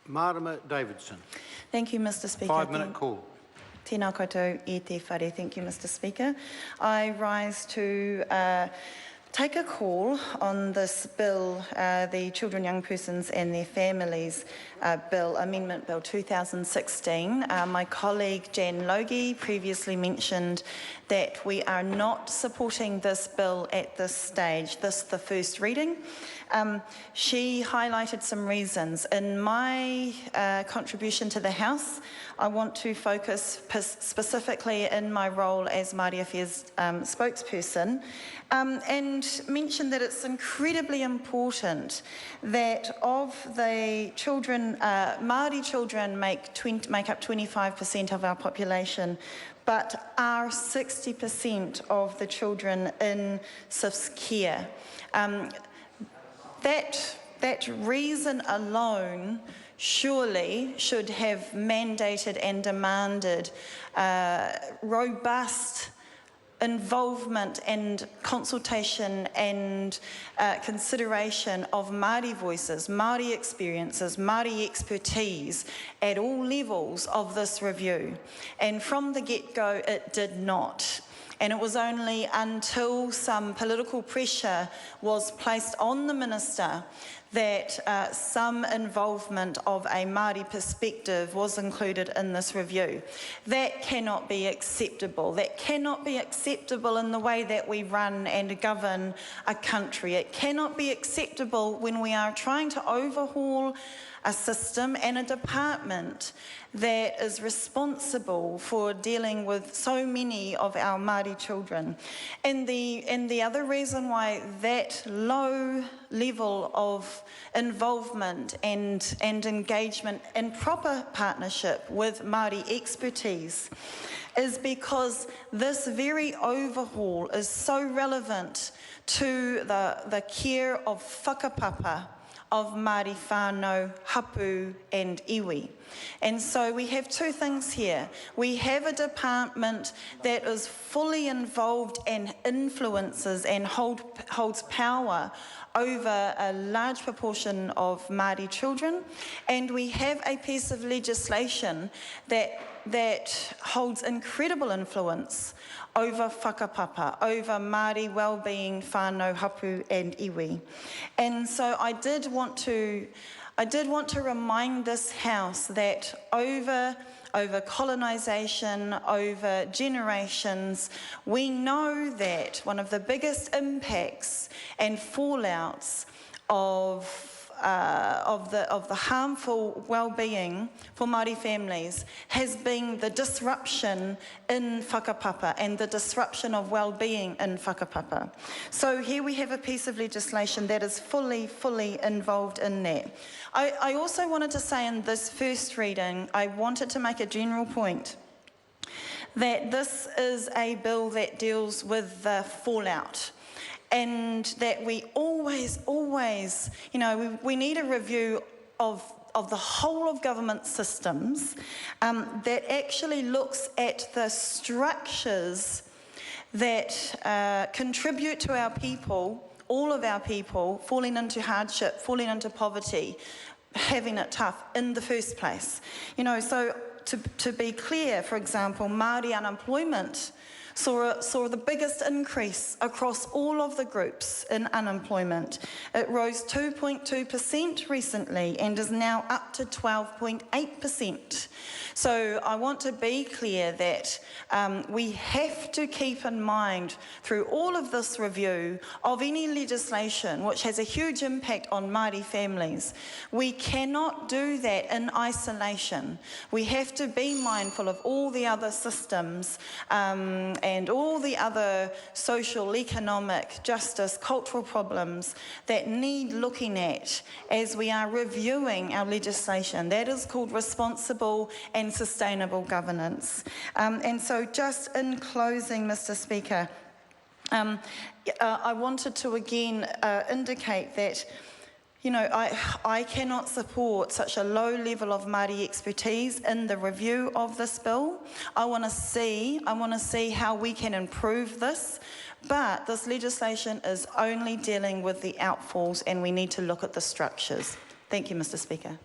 Marama Davidson. Thank you, Mr. Speaker. 5-minute call. Tēnā koutou I te whare. Thank you, Mr. Speaker. I rise to take a call on this bill, the Children, Young Persons and Their Families Bill, Amendment Bill 2016. My colleague Jan Logie previously mentioned that we are not supporting this bill at this stage, the first reading. She highlighted some reasons. In my contribution to the House, I want to focus specifically in my role as Māori Affairs spokesperson and mention that it's incredibly important that of the children, Māori children make up 25% of our population, but are 60% of the children in SIF's care. That reason alone surely should have mandated and demanded robust involvement and consultation and consideration of Māori voices, Māori experiences, Māori expertise at all levels of this review. And from the get-go, it did not. And it was only until some political pressure was placed on the Minister that some involvement of a Māori perspective was included in this review. That cannot be acceptable. That cannot be acceptable in the way that we run and govern a country. It cannot be acceptable when we are trying to overhaul a system and a department that is responsible for dealing with so many of our Māori children. And the other reason why that low level of involvement and engagement and proper partnership with Māori expertise is because this very overhaul is so relevant to the care of whakapapa of Māori whānau, hapu and iwi. And so we have two things here. We have a department that is fully involved and influences and holds power over a large proportion of Māori children, and we have a piece of legislation that holds incredible influence over whakapapa, over Māori wellbeing, whānau, hapu and iwi. And so I did want to remind this House that over colonisation, over generations, we know that one of the biggest impacts and fallouts of the harmful well-being for Māori families has been the disruption in whakapapa and the disruption of well-being in whakapapa. So here we have a piece of legislation that is fully involved in that. I also wanted to say in this first reading, I wanted to make a general point that this is a bill that deals with the fallout, and that we always, we need a review of the whole of government systems that actually looks at the structures that contribute to our people, all of our people, falling into hardship, falling into poverty, having it tough in the first place. So to be clear, for example, Māori unemployment saw the biggest increase across all of the groups in unemployment. It rose 2.2% recently and is now up to 12.8%. So I want to be clear that we have to keep in mind through all of this review of any legislation which has a huge impact on Māori families. We cannot do that in isolation. We have to be mindful of all the other systems and all the other social, economic, justice, cultural problems that need looking at as we are reviewing our legislation. That is called responsible and sustainable governance. And so just in closing, Mr. Speaker, I wanted to again indicate that I cannot support such a low level of Māori expertise in the review of this bill. I want to see how we can improve this, but this legislation is only dealing with the outfalls and we need to look at the structures. Thank you, Mr. Speaker.